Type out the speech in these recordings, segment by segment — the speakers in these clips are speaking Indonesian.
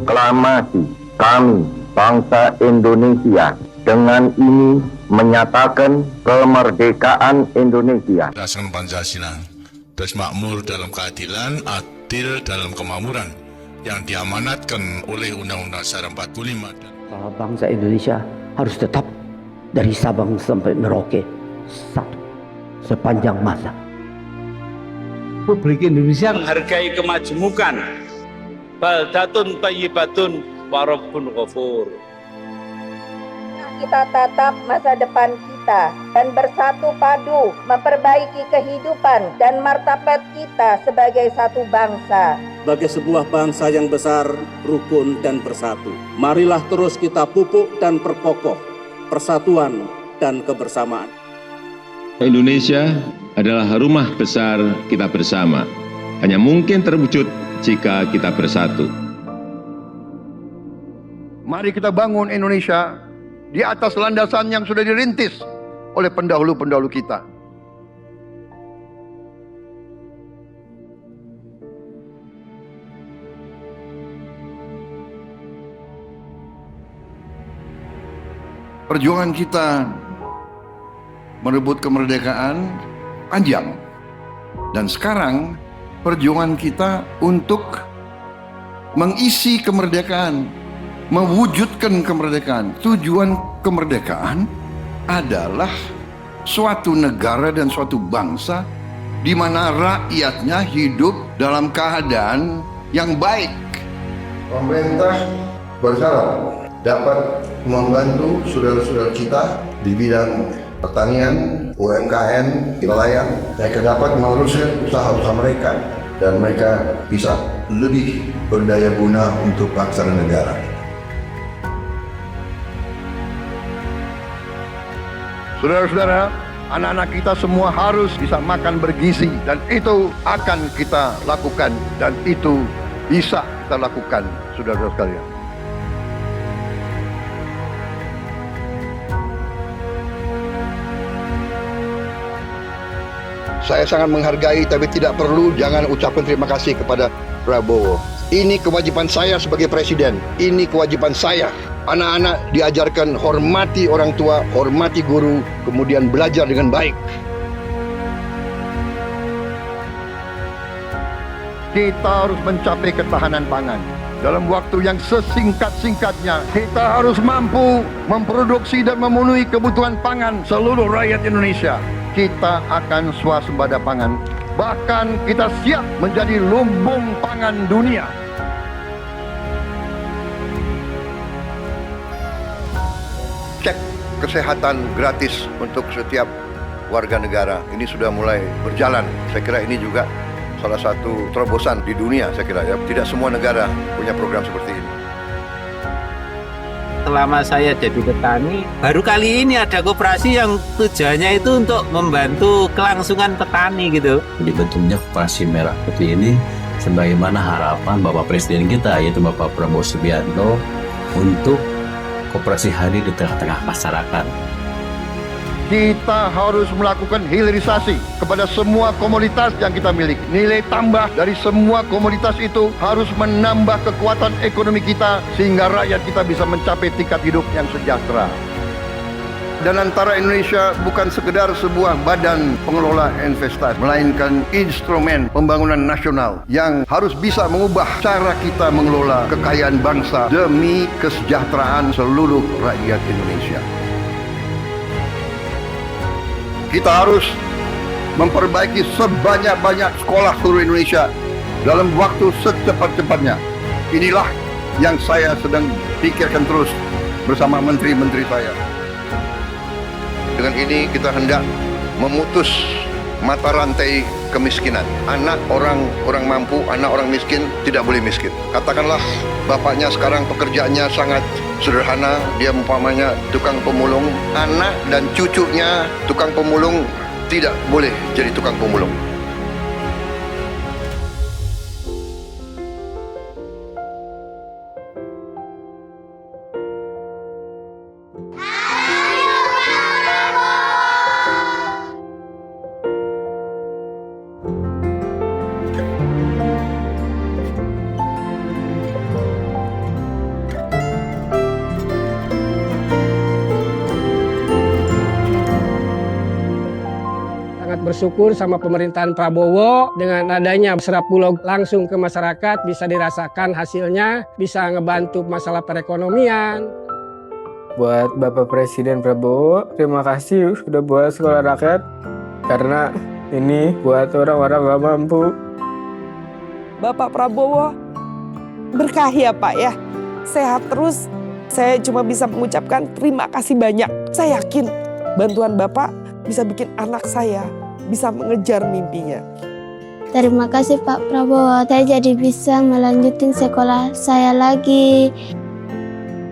proklamasi kami, bangsa Indonesia, dengan ini menyatakan kemerdekaan Indonesia. Berdasarkan Pancasila, terus makmur dalam keadilan, adil dalam kemakmuran, yang diamanatkan oleh Undang-Undang Dasar 45. Bangsa Indonesia harus tetap dari Sabang sampai Merauke satu sepanjang masa. Republik Indonesia menghargai kemajemukan, baldatun thayyibatun wa rabbun ghafur. Kita tatap masa depan kita dan bersatu padu memperbaiki kehidupan dan martabat kita sebagai satu bangsa. Sebagai sebuah bangsa yang besar, rukun dan bersatu. Marilah terus kita pupuk dan perkokoh persatuan dan kebersamaan. Indonesia adalah rumah besar kita bersama. Hanya mungkin terwujud jika kita bersatu. Mari kita bangun Indonesia di atas landasan yang sudah dirintis oleh pendahulu-pendahulu kita. Perjuangan kita merebut kemerdekaan panjang. Dan sekarang perjuangan kita untuk mengisi kemerdekaan, mewujudkan kemerdekaan. Tujuan kemerdekaan adalah suatu negara dan suatu bangsa di mana rakyatnya hidup dalam keadaan yang baik. Pemerintah bersyarat dapat membantu saudara-saudara kita di bidang pertanian, UMKM, nelayan. Mereka dapat meneruskan usaha-usaha mereka dan mereka bisa lebih berdaya guna untuk bangsa dan negara. Saudara-saudara, anak-anak kita semua harus bisa makan bergizi dan itu akan kita lakukan dan itu bisa kita lakukan, saudara-saudara sekalian. Saya sangat menghargai tapi tidak perlu jangan ucapkan terima kasih kepada Prabowo. Ini kewajiban saya sebagai presiden. Ini kewajiban saya. Anak-anak diajarkan hormati orang tua, hormati guru, kemudian belajar dengan baik. Kita harus mencapai ketahanan pangan. Dalam waktu yang sesingkat-singkatnya, kita harus mampu memproduksi dan memenuhi kebutuhan pangan seluruh rakyat Indonesia. Kita akan swasembada pangan. Bahkan kita siap menjadi lumbung pangan dunia. Cek kesehatan gratis untuk setiap warga negara. Ini sudah mulai berjalan. Saya kira ini juga salah satu terobosan di dunia, saya kira ya. Tidak semua negara punya program seperti ini. Selama saya jadi petani, baru kali ini ada koperasi yang tujuannya itu untuk membantu kelangsungan petani gitu. Dibentuknya koperasi merah putih ini sebagaimana harapan Bapak Presiden kita yaitu Bapak Prabowo Subianto untuk koperasi hadir di tengah-tengah masyarakat. Kita harus melakukan hilirisasi kepada semua komoditas yang kita miliki. Nilai tambah dari semua komoditas itu harus menambah kekuatan ekonomi kita sehingga rakyat kita bisa mencapai tingkat hidup yang sejahtera. Dan antara Indonesia bukan sekedar sebuah badan pengelola investasi, melainkan instrumen pembangunan nasional yang harus bisa mengubah cara kita mengelola kekayaan bangsa demi kesejahteraan seluruh rakyat Indonesia. Kita harus memperbaiki sebanyak-banyak sekolah seluruh Indonesia dalam waktu secepat-cepatnya. Inilah yang saya sedang pikirkan terus bersama menteri-menteri saya. Dengan ini kita hendak memutus mata rantai kemiskinan. Anak orang mampu, anak orang miskin tidak boleh miskin. Katakanlah bapaknya sekarang pekerjaannya sangat sederhana, dia umpamanya tukang pemulung, anak dan cucunya tukang pemulung tidak boleh jadi tukang pemulung. bersyukur sama pemerintahan Prabowo dengan adanya serap pulau langsung ke masyarakat, bisa dirasakan hasilnya, bisa ngebantu masalah perekonomian. Buat Bapak Presiden Prabowo, terima kasih sudah buat sekolah rakyat, karena ini buat orang-orang gak mampu. Bapak Prabowo, berkah ya Pak ya, sehat terus. Saya cuma bisa mengucapkan terima kasih banyak. Saya yakin bantuan Bapak bisa bikin anak saya bisa mengejar mimpinya. Terima kasih Pak Prabowo, saya jadi bisa melanjutin sekolah saya lagi.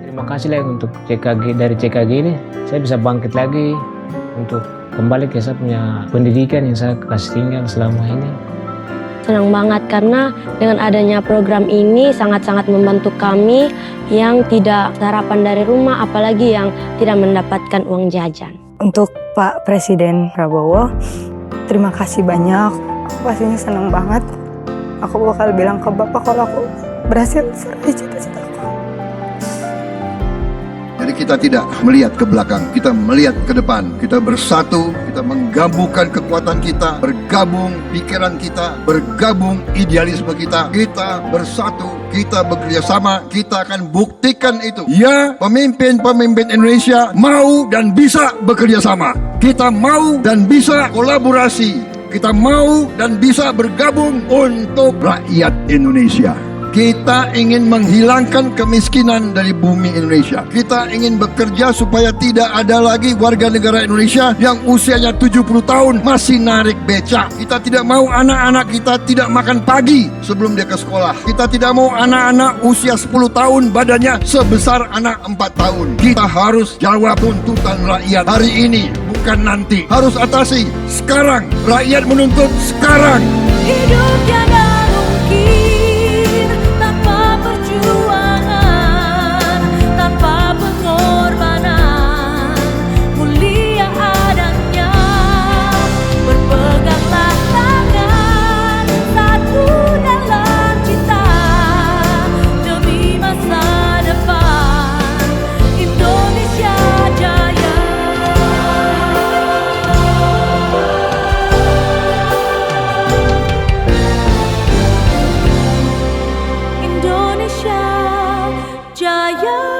Terima kasih lah untuk CKG, dari CKG ini saya bisa bangkit lagi untuk kembali ke saya punya pendidikan yang saya kasih tinggal selama ini. Senang banget karena dengan adanya program ini sangat-sangat membantu kami yang tidak sarapan dari rumah, apalagi yang tidak mendapatkan uang jajan. Untuk Pak Presiden Prabowo, terima kasih banyak. Pastinya senang banget. Aku bakal bilang ke Bapak kalau aku berhasil meraih cita-citaku. Jadi kita tidak melihat ke belakang, kita melihat ke depan. Kita bersatu, kita menggabungkan kekuatan kita, bergabung pikiran kita, bergabung idealisme kita. Kita bersatu, kita bekerja sama, kita akan buktikan itu. Ya, pemimpin-pemimpin Indonesia mau dan bisa bekerja sama. Kita mau dan bisa kolaborasi. Kita mau dan bisa bergabung untuk rakyat Indonesia. Kita ingin menghilangkan kemiskinan dari bumi Indonesia. Kita ingin bekerja supaya tidak ada lagi warga negara Indonesia yang usianya 70 tahun masih narik becak. Kita tidak mau anak-anak kita tidak makan pagi sebelum dia ke sekolah. Kita tidak mau anak-anak usia 10 tahun badannya sebesar anak 4 tahun. Kita harus jawab tuntutan rakyat hari ini, bukan nanti. Harus atasi sekarang. Rakyat menuntut sekarang. Hidup tiada mungkin tanpa perjuangan, tanpa pengorbanan, mulia adanya. Berpeganglah tangan satu dalam cinta demi masa depan Indonesia Jaya. Indonesia Jaya.